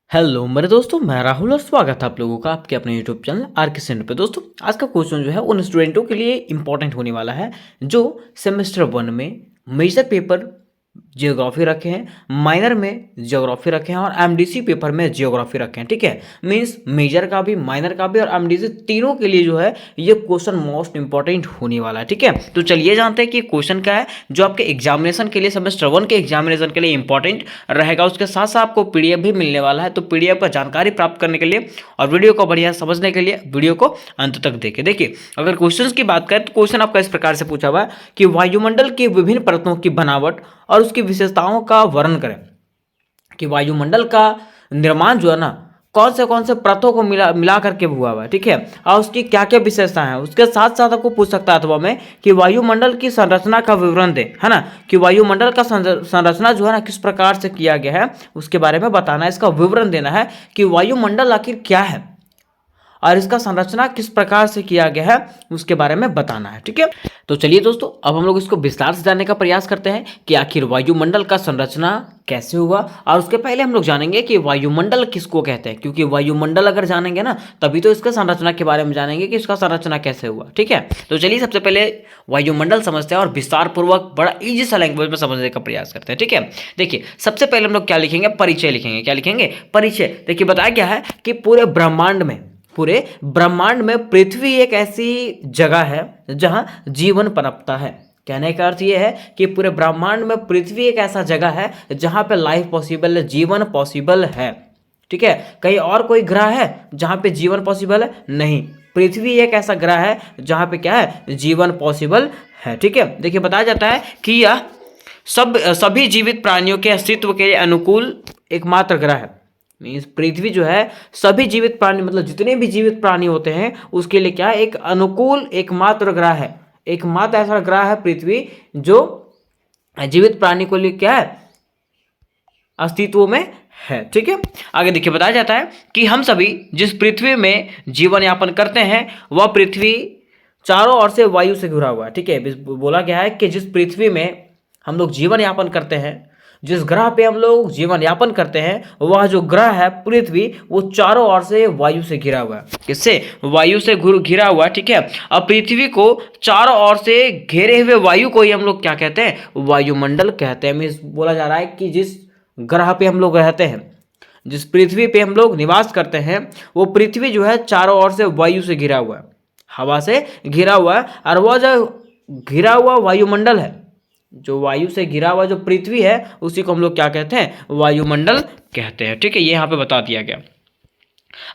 Hello मेरे दोस्तों, मैं राहुल और स्वागत है आप लोगों का आपके अपने यूट्यूब चैनल आर के सेंटर पे। दोस्तों, आज का क्वेश्चन जो है उन स्टूडेंटों के लिए इंपॉर्टेंट होने वाला है जो सेमेस्टर 1 में मेजर पेपर जियोग्राफी रखे हैं, माइनर में जियोग्राफी रखे हैं और एमडीसी पेपर में जियोग्राफी रखे हैं। ठीक है, मींस मेजर का भी, माइनर का भी और एमडीसी तीनों के लिए जो है ये क्वेश्चन मोस्ट इंपॉर्टेंट होने वाला है। ठीक है, तो चलिए जानते हैं कि क्वेश्चन क्या है जो आपके एग्जामिनेशन के लिए, सेमेस्टर 1 के एग्जामिनेशन के लिए इंपॉर्टेंट रहेगा। उसके साथ साथ आपको पीडीएफ भी मिलने वाला है, तो पीडीएफ पर जानकारी प्राप्त करने के लिए और वीडियो को बढ़िया समझने के लिए वीडियो को अंत तक देखें। देखिए, अगर क्वेश्चन की बात करें तो क्वेश्चन आपका इस प्रकार से पूछा हुआ है कि वायुमंडल की विभिन्न परतों की बनावट और उसकी विशेषताओं का वर्णन करें। कि वायुमंडल का निर्माण जो है ना कौन से परतों को मिला करके हुआ है। ठीक है, और उसकी क्या क्या विशेषता है। उसके साथ साथ आपको पूछ सकता है अथवा में कि वायुमंडल की संरचना का विवरण दे, है ना, कि वायुमंडल का संरचना जो है ना किस प्रकार से किया गया है उसके बारे में बताना है। इसका विवरण देना है कि वायुमंडल आखिर क्या है और इसका संरचना किस प्रकार से किया गया है उसके बारे में बताना है। ठीक है, तो चलिए दोस्तों, अब हम लोग इसको विस्तार से जानने का प्रयास करते हैं कि आखिर वायुमंडल का संरचना कैसे हुआ। और उसके पहले हम लोग जानेंगे कि वायुमंडल किसको कहते हैं, क्योंकि वायुमंडल अगर जानेंगे ना तभी तो इसका संरचना के बारे में जानेंगे कि इसका संरचना कैसे हुआ। ठीक है, तो चलिए सबसे पहले वायुमंडल समझते हैं और विस्तार पूर्वक बड़ा इजी सा लैंग्वेज में समझने का प्रयास करते हैं। ठीक है, देखिए सबसे पहले हम लोग क्या लिखेंगे, परिचय लिखेंगे। क्या लिखेंगे? परिचय। देखिए बताया गया है कि पूरे ब्रह्मांड में पृथ्वी एक ऐसी जगह है जहां जीवन पनपता है। कहने का अर्थ यह है कि पूरे ब्रह्मांड में पृथ्वी एक ऐसा जगह है जहां पे लाइफ पॉसिबल है, जीवन पॉसिबल है। ठीक है, कहीं और कोई ग्रह है जहां पे जीवन पॉसिबल है? नहीं, पृथ्वी एक ऐसा ग्रह है जहां पे क्या है, जीवन पॉसिबल है। ठीक है, देखिए बताया जाता है कि यह सभी जीवित प्राणियों के अस्तित्व के लिए अनुकूल एकमात्र ग्रह है। मीन्स पृथ्वी जो है सभी जीवित प्राणी, मतलब जितने भी जीवित प्राणी होते हैं उसके लिए क्या है, एक अनुकूल एकमात्र ग्रह है। एकमात्र ऐसा ग्रह है पृथ्वी जो जीवित प्राणी को लिए क्या है, अस्तित्व में है। ठीक है, आगे देखिए बताया जाता है कि हम सभी जिस पृथ्वी में जीवन यापन करते हैं वह पृथ्वी चारों ओर से वायु से घिरा हुआ है। ठीक है, बोला गया है कि जिस पृथ्वी में हम लोग जीवन यापन करते हैं, जिस ग्रह पे हम लोग जीवन यापन करते हैं, वह जो ग्रह है पृथ्वी, वो चारों ओर से वायु से घिरा हुआ है। किससे? वायु से घिरा हुआ है। ठीक है, अब पृथ्वी को चारों ओर से घेरे हुए वायु को ही हम लोग क्या कहते हैं, वायुमंडल कहते हैं। मीन्स बोला जा रहा है कि जिस ग्रह पे हम लोग रहते हैं, जिस पृथ्वी पे हम लोग निवास करते हैं, वो पृथ्वी जो है चारों ओर से वायु से घिरा हुआ है, हवा से घिरा हुआ है। और वह जो घिरा हुआ वायुमंडल है, जो वायु से घिरा हुआ जो पृथ्वी है, उसी को हम लोग क्या कहते हैं, वायुमंडल कहते हैं। ठीक है, ये यहाँ पे बता दिया गया।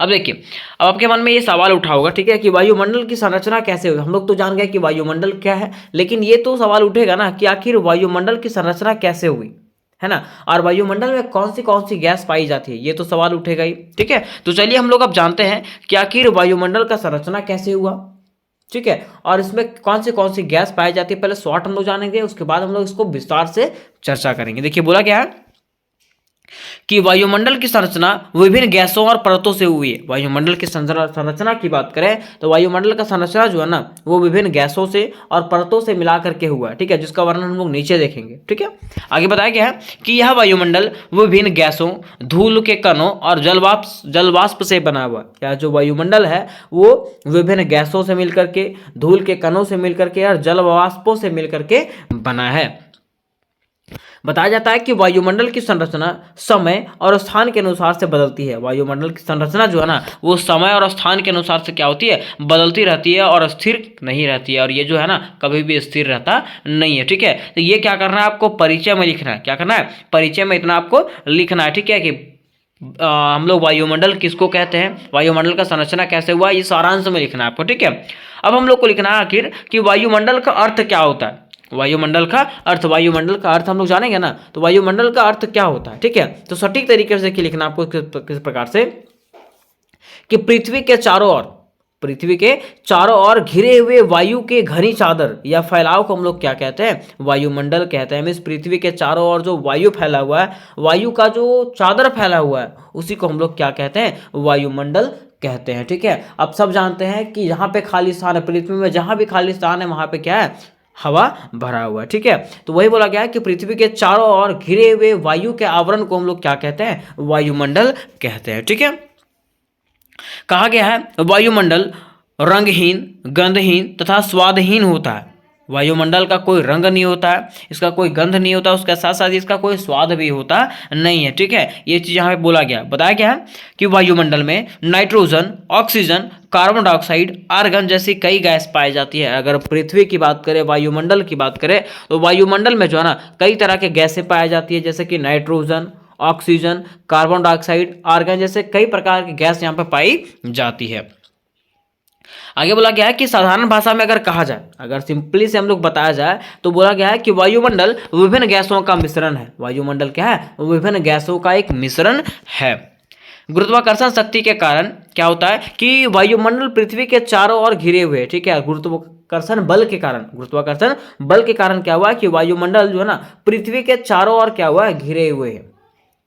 अब देखिए, अब आपके मन में ये सवाल उठा होगा, ठीक है, कि वायुमंडल की संरचना कैसे हुई। हम लोग तो जान गए कि वायुमंडल क्या है, लेकिन ये तो सवाल उठेगा ना कि आखिर वायुमंडल की संरचना कैसे हुई, है ना, और वायुमंडल में कौन सी गैस पाई जाती है, ये तो सवाल उठेगा ही। ठीक है, तो चलिए हम लोग अब जानते हैं कि आखिर वायुमंडल का संरचना कैसे हुआ। ठीक है, और इसमें कौन सी गैस पाई जाती है, पहले शॉर्ट हम लोग जानेंगे, उसके बाद हम लोग इसको विस्तार से चर्चा करेंगे। देखिए बोला क्या है कि वायुमंडल की संरचना विभिन्न गैसों और परतों से हुई है। वायुमंडल की संरचना की बात करें तो वायुमंडल का संरचना जो है ना वो विभिन्न गैसों से और परतों से मिला करके हुआ है। ठीक है, जिसका वर्णन हम लोग नीचे देखेंगे। ठीक है, आगे बताया गया है कि यह वायुमंडल विभिन्न गैसों, धूल के कणों और जलवाष्प से बना हुआ है। क्या जो वायुमंडल है वो विभिन्न गैसों से मिलकर के, धूल के कणों से मिलकर के और जलवाष्पों से मिलकर के बना है। बताया जाता है कि वायुमंडल की संरचना समय और स्थान के अनुसार से बदलती है। वायुमंडल की संरचना जो है ना वो समय और स्थान के अनुसार से क्या होती है, बदलती रहती है और स्थिर नहीं रहती है। और ये जो है ना कभी भी स्थिर रहता नहीं है। ठीक है, तो ये क्या करना है आपको, परिचय में लिखना है। क्या करना है, परिचय में इतना आपको लिखना है। ठीक है, कि हम लोग वायुमंडल किसको कहते हैं, वायुमंडल का संरचना कैसे हुआ, ये सारांश में लिखना है आपको। ठीक है, अब हम लोग को लिखना है आखिर कि वायुमंडल का अर्थ क्या होता है। वायुमंडल का अर्थ हम लोग जानेंगे ना, तो वायुमंडल का अर्थ क्या होता है। ठीक है, तो सटीक तरीके से लिखना आपको किस प्रकार से कि पृथ्वी के चारों ओर घिरे हुए वायु के घनी चादर या फैलाव को हम लोग क्या कहते हैं, वायुमंडल कहते हैं। मीन्स पृथ्वी के चारों ओर जो वायु फैला हुआ है, वायु का जो चादर फैला हुआ है, उसी को हम लोग क्या कहते हैं, वायुमंडल कहते हैं। ठीक है, अब सब जानते हैं कि जहाँ पे खाली स्थान है, पृथ्वी में जहाँ भी खाली स्थान है वहाँ पे क्या है, हवा भरा हुआ है। ठीक है, तो वही बोला गया है कि पृथ्वी के चारों ओर घिरे हुए वायु के आवरण को हम लोग क्या कहते हैं, वायुमंडल कहते हैं। ठीक है, कहा गया है वायुमंडल रंगहीन, गंधहीन तथा स्वादहीन होता है। वायुमंडल का कोई रंग नहीं होता है, इसका कोई गंध नहीं होता, उसके साथ साथ इसका कोई स्वाद भी होता नहीं है। ठीक है, ये चीज यहाँ पे बोला गया, बताया गया है कि वायुमंडल में nitrogen, oxygen, carbon dioxide, argon जैसी कई गैस पाई जाती है। अगर पृथ्वी की बात करें, वायुमंडल की बात करें, तो वायुमंडल में जो है ना कई तरह के गैसें पाई जाती है, जैसे कि nitrogen, oxygen, carbon dioxide, argon जैसे कई प्रकार की गैस यहाँ पर पाई जाती है। आगे बोला गया है कि साधारण भाषा में अगर कहा जाए, अगर सिंपली से हम लोग बताया जाए, तो बोला गया है कि वायुमंडल विभिन्न गैसों का मिश्रण है। वायुमंडल क्या है, विभिन्न गैसों का एक मिश्रण है। गुरुत्वाकर्षण शक्ति के कारण क्या होता है कि वायुमंडल पृथ्वी के चारों ओर घिरे हुए। ठीक है, गुरुत्वाकर्षण बल के कारण क्या हुआ है कि वायुमंडल जो है ना पृथ्वी के चारों ओर क्या हुआ है, घिरे हुए हैं।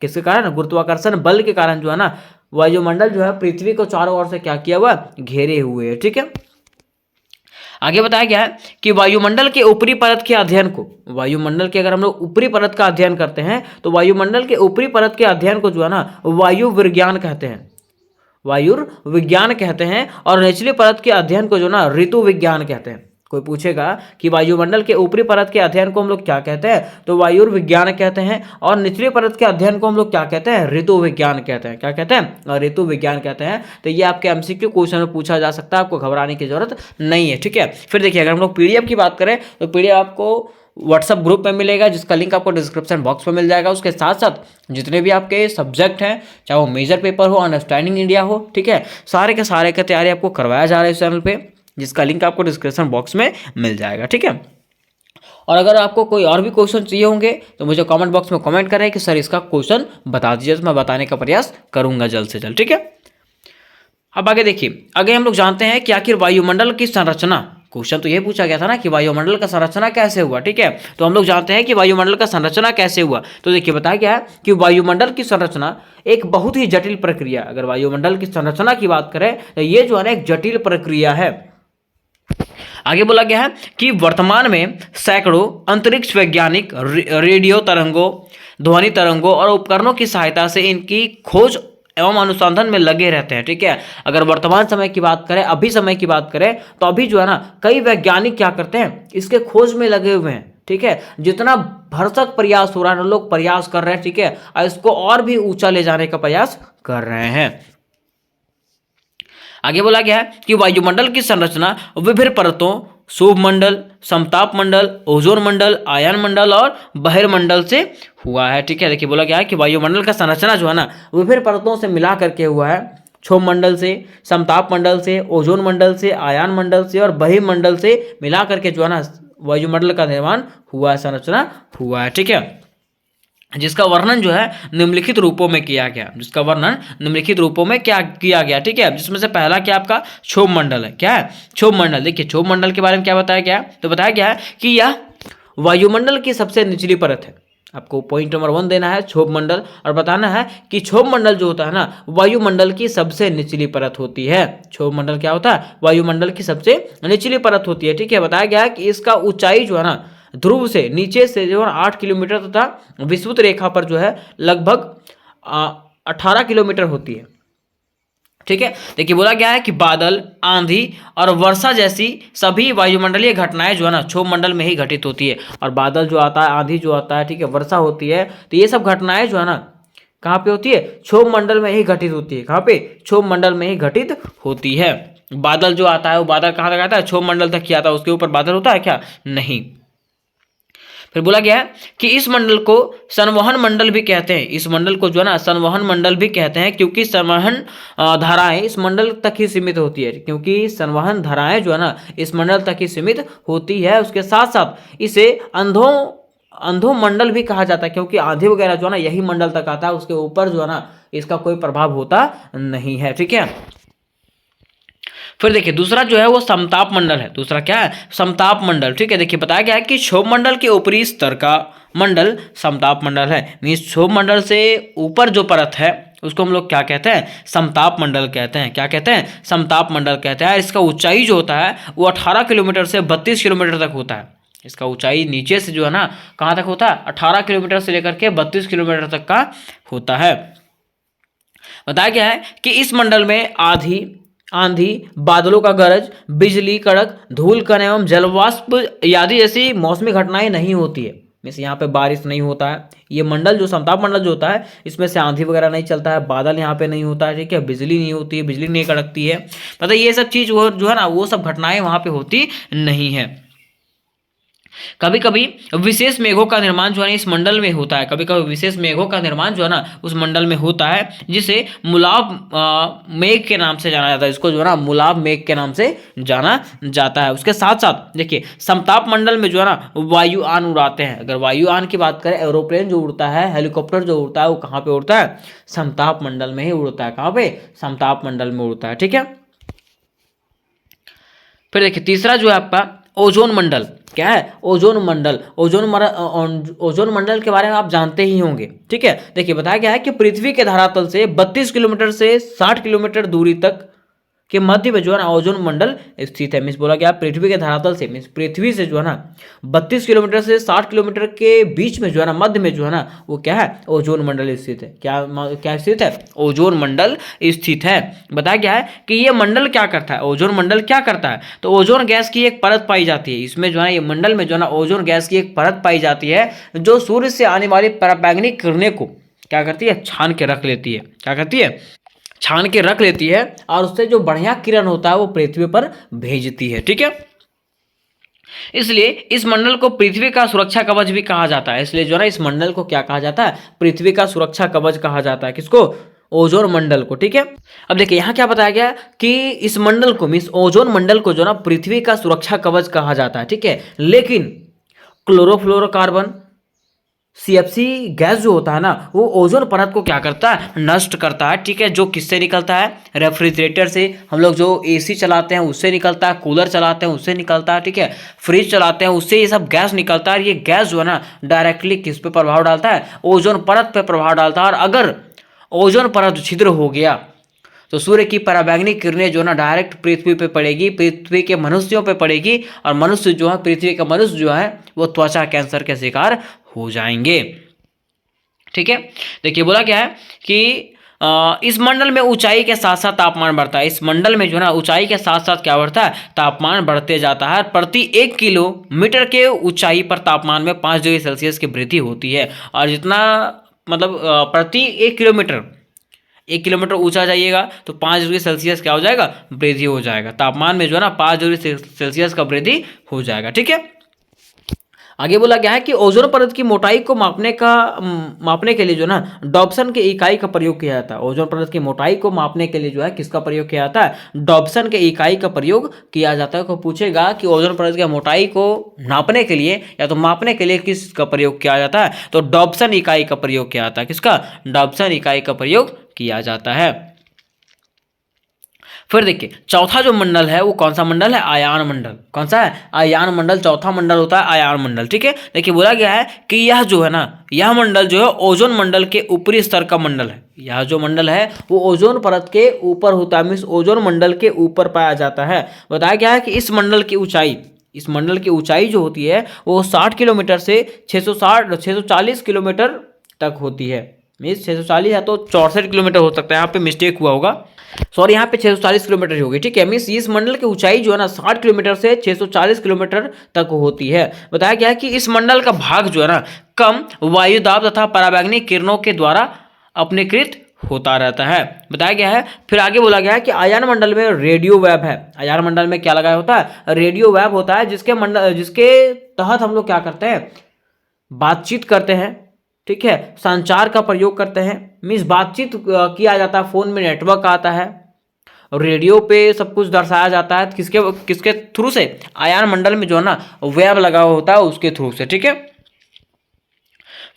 किसके कारण, गुरुत्वाकर्षण बल के कारण जो है ना वायुमंडल जो है पृथ्वी को चारों ओर से क्या किया हुआ, घेरे हुए है। ठीक है, आगे बताया गया है कि वायुमंडल के ऊपरी परत के अध्ययन को, वायुमंडल के अगर हम लोग ऊपरी परत का अध्ययन करते हैं, तो वायुमंडल के ऊपरी परत के अध्ययन को जो है ना वायु विज्ञान कहते हैं, वायुविज्ञान कहते हैं। और निचली परत के अध्ययन को जो ना ऋतु विज्ञान कहते हैं। कोई पूछेगा कि वायुमंडल के ऊपरी परत के अध्ययन को हम लोग क्या कहते हैं, तो वायुविज्ञान कहते हैं। और निचली परत के अध्ययन को हम लोग क्या कहते हैं, ऋतु विज्ञान कहते हैं। क्या कहते हैं, और ऋतु विज्ञान कहते हैं। तो ये आपके एमसीक्यू क्वेश्चन में पूछा जा सकता है, आपको घबराने की जरूरत नहीं है। ठीक है, फिर देखिए अगर हम लोग पीडीएफ की बात करें, तो पीडीएफ आपको व्हाट्सअप ग्रुप में मिलेगा, जिसका लिंक आपको डिस्क्रिप्शन बॉक्स में मिल जाएगा। उसके साथ साथ जितने भी आपके सब्जेक्ट हैं, चाहे वो मेजर पेपर हो, अंडरस्टैंडिंग इंडिया हो, ठीक है, सारे के सारे का तैयारी आपको करवाया जा रहा है इस चैनल पे, जिसका लिंक आपको डिस्क्रिप्शन बॉक्स में मिल जाएगा। ठीक है, और अगर आपको कोई और भी क्वेश्चन चाहिए होंगे तो मुझे कमेंट बॉक्स में कमेंट करें कि सर इसका क्वेश्चन बता दीजिए, तो मैं बताने का प्रयास करूंगा जल्द से जल्द। ठीक है, अब आगे देखिए, आगे हम लोग जानते हैं कि आखिर वायुमंडल की संरचना, क्वेश्चन तो ये पूछा गया था ना कि वायुमंडल का संरचना कैसे हुआ। ठीक है, तो हम लोग जानते हैं कि वायुमंडल का संरचना कैसे हुआ। तो देखिए बताया गया है कि वायुमंडल की संरचना एक बहुत ही जटिल प्रक्रिया, अगर वायुमंडल की संरचना की बात करें तो ये जो है ना एक जटिल प्रक्रिया है। आगे बोला गया है कि वर्तमान में सैकड़ों अंतरिक्ष वैज्ञानिक रेडियो तरंगों, ध्वनि तरंगों और उपकरणों की सहायता से इनकी खोज एवं अनुसंधान में लगे रहते हैं। ठीक है, अगर वर्तमान समय की बात करें, अभी समय की बात करें, तो अभी जो है ना कई वैज्ञानिक क्या करते हैं, इसके खोज में लगे हुए हैं। ठीक है, जितना भरसक प्रयास हो रहा है, लोग प्रयास कर रहे हैं। ठीक है, और इसको और भी ऊंचा ले जाने का प्रयास कर रहे हैं। आगे बोला गया है कि वायुमंडल की संरचना विभिन्न परतों, शुभ मंडल, समताप मंडल, ओजोन मंडल, आयन मंडल और बहिर्मंडल से हुआ है। ठीक है, देखिए बोला गया है कि वायुमंडल का संरचना जो है ना विभिन्न परतों से मिला करके हुआ है। क्षोभ मंडल से, समताप मंडल से, ओजोन मंडल से, आयन मंडल से और बहिर्मंडल से मिला करके जो है ना वायुमंडल का निर्माण हुआ है, संरचना हुआ है। ठीक है, जिसका वर्णन जो है निम्नलिखित रूपों में किया गया, जिसका वर्णन निम्नलिखित रूपों में क्या किया गया। ठीक है, जिसमें से पहला क्या आपका क्षोभ मंडल है। क्या है, क्षोभ मंडल। देखिए क्षोभ मंडल के बारे में क्या बताया गया, तो बताया गया है कि यह वायुमंडल की सबसे निचली परत है। आपको पॉइंट नंबर 1 देना है, क्षोभ मंडल, और बताना है कि क्षोभ मंडल जो होता है ना वायुमंडल की सबसे निचली परत होती है। क्षोभ मंडल क्या होता है, वायुमंडल की सबसे निचली परत होती है। ठीक है, बताया गया है कि इसका ऊंचाई जो है ना ध्रुव से नीचे से जो है 8 किलोमीटर तथा विषुवत रेखा पर जो है लगभग 18 किलोमीटर होती है। ठीक है, देखिए बोला गया है कि बादल, आंधी और वर्षा जैसी सभी वायुमंडलीय घटनाएं जो है ना क्षोभ मंडल में ही घटित होती है। और बादल जो आता है, आंधी जो आता है, ठीक है, वर्षा होती है, तो ये सब घटनाएं जो है ना कहाँ पे होती है, क्षोभ मंडल में ही घटित होती है। कहाँ पे, क्षोभ मंडल में ही घटित होती है। बादल जो आता है वो बादल कहाँ तक आता है, क्षोभ मंडल तक ही आता है, उसके ऊपर बादल होता है क्या, नहीं। फिर बोला गया है कि इस मंडल को संवहन मंडल भी कहते हैं। इस मंडल को जो है ना संवहन मंडल भी कहते हैं, क्योंकि संवहन धाराएं इस मंडल तक ही सीमित होती है। क्योंकि संवहन धाराएं जो है ना इस मंडल तक ही सीमित होती है। उसके साथ साथ इसे अंधो मंडल भी कहा जाता है, क्योंकि आंधी वगैरह जो है ना यही मंडल तक आता है, उसके ऊपर जो है ना इसका कोई प्रभाव होता नहीं है। ठीक है, फिर देखिए दूसरा जो है वो समताप मंडल है। दूसरा क्या है, समताप मंडल। ठीक है, देखिए बताया गया है कि क्षोभ मंडल के ऊपरी स्तर का मंडल समताप मंडल है। मीन्स क्षोभ मंडल से ऊपर जो परत है उसको हम लोग क्या कहते हैं, समताप मंडल कहते हैं। क्या कहते हैं, समताप मंडल कहते हैं। इसका ऊंचाई जो होता है वो 18 किलोमीटर से 32 किलोमीटर तक होता है। इसका ऊंचाई नीचे से जो है ना कहाँ तक होता है, 18 किलोमीटर से लेकर के 32 किलोमीटर तक का होता है। बताया गया है कि इस मंडल में आंधी, बादलों का गरज, बिजली कड़क, धूलकण एवं जलवाष्प आदि जैसी मौसमी घटनाएं नहीं होती है। मीन्स यहाँ पे बारिश नहीं होता है। ये मंडल जो समताप मंडल जो होता है इसमें से आंधी वगैरह नहीं चलता है, बादल यहाँ पे नहीं होता है, ठीक है, बिजली नहीं होती है, बिजली नहीं कड़कती है, मतलब ये सब चीज वो जो है ना वो सब घटनाएं वहाँ पे होती नहीं है। कभी कभी विशेष मेघों का निर्माण जो है इस मंडल में होता है, कभी कभी विशेष मेघों का निर्माण जो है ना उस मंडल में होता है, जिसे मुलाब मेघ के नाम से जाना जाता है। इसको जो है ना मुलाब मेघ के नाम से जाना जाता है। उसके साथ साथ देखिए समताप मंडल में जो है ना वायुयान उड़ाते हैं। अगर वायुयान की बात करें, एरोप्लेन जो उड़ता है, हेलीकॉप्टर जो उड़ता है, वो कहाँ पे उड़ता है, समताप मंडल में ही उड़ता है। कहाँ पे, समताप मंडल में उड़ता है, ठीक है। फिर देखिए तीसरा जो है आपका ओजोन मंडल। क्या है, ओजोन मंडल। ओजोन मंडल के बारे में आप जानते ही होंगे, ठीक है। देखिए बताया गया है कि पृथ्वी के धरातल से 32 किलोमीटर से 60 किलोमीटर दूरी तक के मध्य में जो है ना ओजोन मंडल स्थित है। मीन्स बोला गया पृथ्वी के धरातल से, मीन्स पृथ्वी से जो है ना 32 किलोमीटर से 60 किलोमीटर के बीच में जो है ना मध्य में जो है ना वो क्या है, ओजोन मंडल स्थित है। क्या स्थित है, ओजोन मंडल स्थित है। बताया गया है कि ये मंडल क्या करता है, ओजोन मंडल क्या करता है, तो ओजोन गैस की एक परत पाई जाती है इसमें जो है, ये मंडल में जो है ना ओजोन गैस की एक परत पाई जाती है जो सूर्य से आने वाली पराबैंगनी किरणें को क्या करती है, छान के रख लेती है। क्या करती है, छान के रख लेती है, और उससे जो बढ़िया किरण होता है वो पृथ्वी पर भेजती है, ठीक है। इसलिए इस मंडल को पृथ्वी का सुरक्षा कवच भी कहा जाता है। इसलिए जो है ना इस मंडल को क्या कहा जाता है, पृथ्वी का सुरक्षा कवच कहा जाता है। किसको, ओजोन मंडल को, ठीक है। अब देखिए यहाँ क्या बताया गया कि इस मंडल को मीन्स ओजोन मंडल को जो ना पृथ्वी का सुरक्षा कवच कहा जाता है, ठीक है। लेकिन क्लोरोफ्लोरोकार्बन CFC गैस जो होता है ना वो ओजोन परत को क्या करता है, नष्ट करता है, ठीक है। जो किससे निकलता है, रेफ्रिजरेटर से, हम लोग जो AC चलाते हैं उससे निकलता है, कूलर चलाते हैं उससे निकलता है, ठीक है, फ्रिज चलाते हैं उससे ये सब गैस निकलता है। ये गैस जो है ना डायरेक्टली किस पे प्रभाव डालता है, ओजोन परत पे प्रभाव डालता है। और अगर ओजोन परत छिद्र हो गया तो सूर्य की पराबैंगनी किरणें जो ना डायरेक्ट पृथ्वी पे पड़ेगी, पृथ्वी के मनुष्यों पे पड़ेगी, और मनुष्य जो है, पृथ्वी का मनुष्य जो है वो त्वचा कैंसर के शिकार हो जाएंगे, ठीक है। देखिए बोला क्या है कि इस मंडल में ऊंचाई के साथ साथ तापमान बढ़ता है। इस मंडल में जो है ना ऊंचाई के साथ साथ क्या बढ़ता है, तापमान बढ़ते जाता है। प्रति 1 किलोमीटर के ऊंचाई पर तापमान में 5 डिग्री सेल्सियस की वृद्धि होती है। और जितना मतलब प्रति 1 किलोमीटर ऊंचा जाइएगा तो 5 डिग्री सेल्सियस क्या हो जाएगा, वृद्धि हो जाएगा। तापमान में जो है ना 5 डिग्री सेल्सियस का वृद्धि हो जाएगा, ठीक है। आगे बोला गया है कि ओजोन परत की मोटाई को मापने के लिए जो ना डॉप्सन के इकाई का प्रयोग किया जाता है। ओजोन परत की मोटाई को मापने के लिए जो है किसका प्रयोग किया जाता है, डॉप्सन के इकाई का प्रयोग किया जाता है। को पूछेगा कि ओजोन परत की मोटाई को नापने के लिए या तो मापने के लिए किसका प्रयोग किया जाता है, तो डॉप्सन इकाई का प्रयोग किया जाता है। किसका, डॉप्सन इकाई का प्रयोग किया जाता है। फिर देखिए चौथा जो मंडल है वो कौन सा मंडल है, आयान मंडल। कौन सा है, आयान मंडल। चौथा मंडल होता है आयान मंडल, ठीक है। देखिए बोला गया है कि यह जो है ना यह मंडल जो है ओजोन मंडल के ऊपरी स्तर का मंडल है। यह जो मंडल है वो ओजोन परत के ऊपर होता है, मीन्स ओजोन मंडल के ऊपर पाया जाता है। बताया गया है कि इस मंडल की ऊंचाई जो होती है वो 60 किलोमीटर से 640 किलोमीटर तक होती है। मीन्स 640 है तो 64 किलोमीटर हो सकता है, यहाँ पे मिस्टेक हुआ होगा, सॉरी, यहाँ पे 640 किलोमीटर ही होगी, ठीक है। मीन्स इस मंडल की ऊंचाई जो है ना 60 किलोमीटर से 640 किलोमीटर तक होती है। बताया गया है कि इस मंडल का भाग जो है ना कम वायु दाब तथा पराबैंगनी किरणों के द्वारा अपनीकृत होता रहता है। बताया गया है। फिर आगे बोला गया है कि आयन मंडल में रेडियो वेव है। आयन मंडल में क्या लगाया होता है, रेडियो वेव होता है, जिसके तहत हम लोग क्या करते हैं, बातचीत करते हैं, ठीक है, संचार का प्रयोग करते हैं। मीन्स बातचीत किया जाता है, फोन में नेटवर्क आता है, रेडियो पे सब कुछ दर्शाया जाता है। किसके थ्रू से, आयन मंडल में जो है ना वेव लगा हुआ होता है उसके थ्रू से, ठीक है।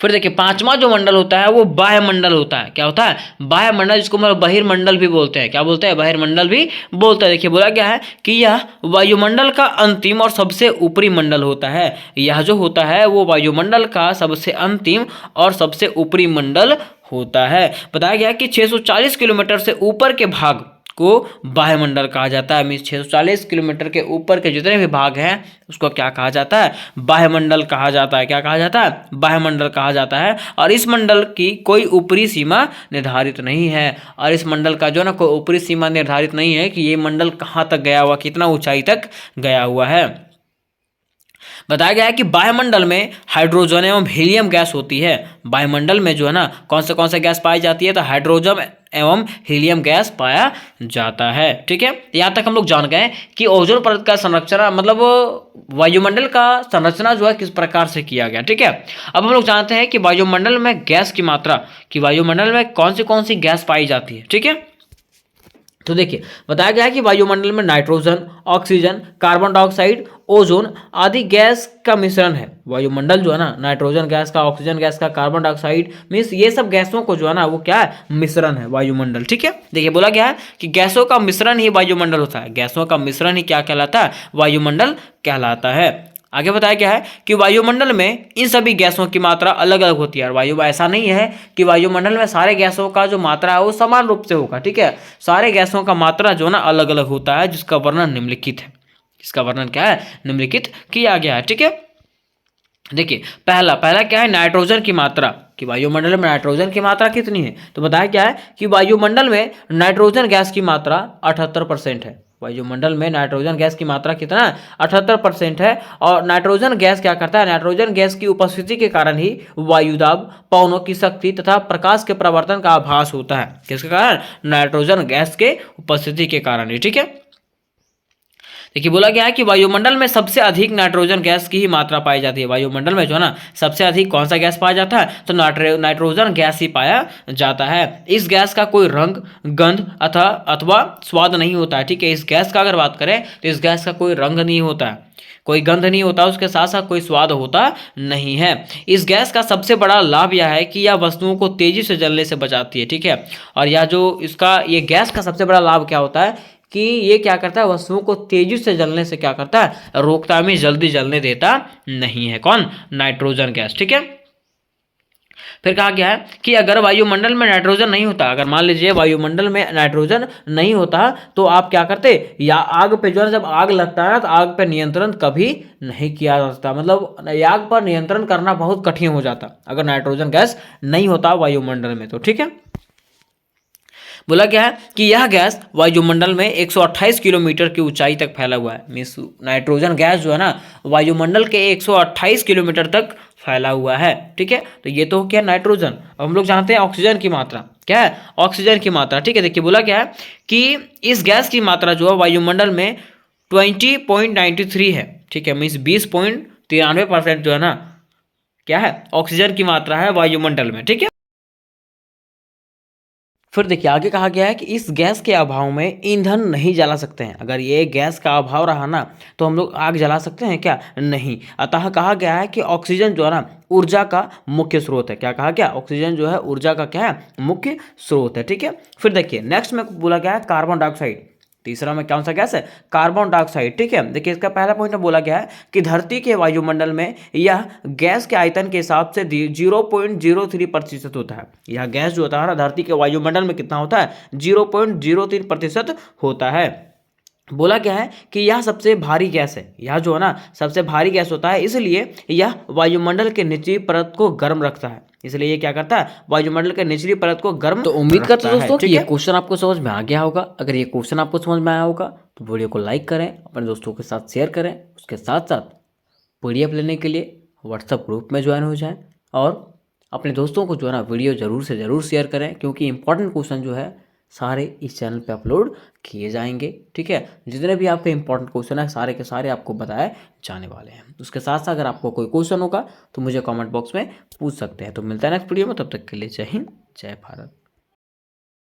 फिर देखिए पांचवा जो मंडल होता है वो बाह्य मंडल होता है। क्या होता है, बाह्य मंडल, जिसको मतलब बहिर्मंडल भी बोलते हैं। क्या बोलते हैं, बहिर्मंडल भी बोलते हैं। देखिए बोला गया है कि यह वायुमंडल का अंतिम और सबसे ऊपरी मंडल होता है। यह जो होता है वो वायुमंडल का सबसे अंतिम और सबसे ऊपरी मंडल होता है। बताया गया कि 640 किलोमीटर से ऊपर के भाग को वायुमंडल कहा जाता है। मीन्स 640 किलोमीटर के ऊपर के जितने भी भाग हैं उसको क्या कहा जाता है? वायुमंडल कहा जाता है। क्या कहा जाता है? वायुमंडल कहा जाता है। और इस मंडल की कोई ऊपरी सीमा निर्धारित नहीं है। और इस मंडल का जो ना कोई ऊपरी सीमा निर्धारित नहीं है कि ये मंडल कहाँ तक गया हुआ, कितना ऊंचाई तक गया हुआ है। बताया गया है कि वायुमंडल में हाइड्रोजन एवं हीलियम गैस होती है। वायुमंडल में जो है ना कौन से गैस पाई जाती है? तो हाइड्रोजन एवं हीलियम गैस पाया जाता है। ठीक है, यहाँ तक हम लोग जान गए कि ओजोन परत का संरचना मतलब वायुमंडल का संरचना जो है किस प्रकार से किया गया। ठीक है, अब हम लोग जानते हैं कि वायुमंडल में गैस की मात्रा, कि वायुमंडल में कौन सी गैस पाई जाती है। ठीक है, तो देखिए बताया गया है कि वायुमंडल में nitrogen, oxygen, carbon dioxide, ozone आदि गैस का मिश्रण है। वायुमंडल जो है ना नाइट्रोजन गैस का, ऑक्सीजन गैस का, कार्बन डाइऑक्साइड मीन्स ये सब गैसों को जो है ना वो क्या है? मिश्रण है वायुमंडल। ठीक है, देखिए बोला गया है कि गैसों का मिश्रण ही वायुमंडल होता है। गैसों का मिश्रण ही क्या कहलाता है? वायुमंडल कहलाता है। आगे बताया गया है कि वायुमंडल में इन सभी गैसों की मात्रा अलग अलग होती है। और वायु ऐसा नहीं है कि वायुमंडल में सारे गैसों का जो मात्रा है वो समान रूप से होगा। ठीक है, सारे गैसों का मात्रा जो ना अलग अलग होता है, जिसका वर्णन निम्नलिखित है। इसका वर्णन क्या है? निम्नलिखित किया गया है। ठीक है, देखिए पहला क्या है? नाइट्रोजन की मात्रा, कि वायुमंडल में नाइट्रोजन की मात्रा कितनी है? तो बताया क्या है कि वायुमंडल में नाइट्रोजन गैस की मात्रा 78% है। वायुमंडल में नाइट्रोजन गैस की मात्रा कितना है? 78% है। और नाइट्रोजन गैस क्या करता है? नाइट्रोजन गैस की उपस्थिति के कारण ही वायुदाब, पवनों की शक्ति तथा प्रकाश के प्रवर्तन का आभास होता है। किसके कारण? नाइट्रोजन गैस के उपस्थिति के कारण ही। ठीक है, देखिए बोला गया है कि वायुमंडल में सबसे अधिक नाइट्रोजन गैस की ही मात्रा पाई जाती है। वायुमंडल में जो है ना सबसे अधिक कौन सा गैस पाया जाता है? तो नाइट्रोजन गैस ही पाया जाता है। इस गैस का कोई रंग, गंध अथवा स्वाद नहीं होता है। ठीक है, इस गैस का अगर बात करें तो इस गैस का कोई रंग नहीं होता है, कोई गंध नहीं होता, उसके साथ साथ कोई स्वाद होता नहीं है। इस गैस का सबसे बड़ा लाभ यह है कि यह वस्तुओं को तेजी से जलने से बचाती है। ठीक है, और यह जो इसका ये गैस का सबसे बड़ा लाभ क्या होता है कि ये क्या करता है? वस्तुओं को तेजी से जलने से क्या करता है? रोकता है, जल्दी जलने देता नहीं है। कौन? Nitrogen gas. ठीक है, फिर कहा गया है कि अगर वायुमंडल में नाइट्रोजन नहीं होता, अगर मान लीजिए वायुमंडल में नाइट्रोजन नहीं होता तो आप क्या करते? या आग पे जो है जब आग लगता है ना तो आग पे नियंत्रण कभी नहीं किया जा सकता। मतलब आग पर नियंत्रण करना बहुत कठिन हो जाता अगर नाइट्रोजन गैस नहीं होता वायुमंडल में तो। ठीक है, बोला गया है कि यह गैस वायुमंडल में 128 किलोमीटर की ऊंचाई तक फैला हुआ है। मीन्स नाइट्रोजन गैस जो है ना वायुमंडल के 128 किलोमीटर तक फैला हुआ है। ठीक है, तो ये तो क्या? नाइट्रोजन। अब हम लोग जानते हैं ऑक्सीजन की मात्रा। क्या है? ऑक्सीजन की मात्रा। ठीक है, देखिए बोला गया है कि इस गैस की मात्रा जो है वायुमंडल में 20.93 है। ठीक है, मीन्स 20.93% जो है ना क्या है? ऑक्सीजन की मात्रा है वायुमंडल में। ठीक है, फिर देखिए आगे कहा गया है कि इस गैस के अभाव में ईंधन नहीं जला सकते हैं। अगर ये गैस का अभाव रहा ना तो हम लोग आग जला सकते हैं क्या? नहीं। अतः कहा गया है कि ऑक्सीजन जो है ना ऊर्जा का मुख्य स्रोत है। क्या कहा गया? ऑक्सीजन जो है ऊर्जा का क्या है? मुख्य स्रोत है। ठीक है, फिर देखिए नेक्स्ट में बोला गया है कार्बन डाइऑक्साइड। तीसरा में कौन सा गैस है? Carbon dioxide. ठीक है, देखिए इसका पहला पॉइंट में बोला गया है कि धरती के वायुमंडल में यह गैस के आयतन के हिसाब से 0.03% होता है। यह गैस जो होता है ना धरती के वायुमंडल में कितना होता है? 0.03% होता है। बोला गया है कि यह सबसे भारी गैस है। यह जो है ना सबसे भारी गैस होता है, इसलिए यह वायुमंडल के निचली परत को गर्म रखता है। इसलिए ये क्या करता है? वायुमंडल के निचली परत को गर्म। तो उम्मीद करते हैं दोस्तों कि ये क्वेश्चन आपको समझ में आ गया होगा। अगर ये क्वेश्चन आपको समझ में आया होगा तो वीडियो को लाइक करें, अपने दोस्तों के साथ शेयर करें। उसके साथ साथ पीडीएफ लेने के लिए व्हाट्सएप ग्रुप में ज्वाइन हो जाएं और अपने दोस्तों को जो है ना वीडियो ज़रूर से ज़रूर शेयर करें, क्योंकि इंपॉर्टेंट क्वेश्चन जो है सारे इस चैनल पे अपलोड किए जाएंगे। ठीक है, जितने भी आपके इंपॉर्टेंट क्वेश्चन है सारे के सारे आपको बताए जाने वाले हैं। उसके साथ साथ अगर आपको कोई क्वेश्चन होगा तो मुझे कमेंट बॉक्स में पूछ सकते हैं। तो मिलता है नेक्स्ट वीडियो में, तब तक के लिए जय हिंद, जय भारत।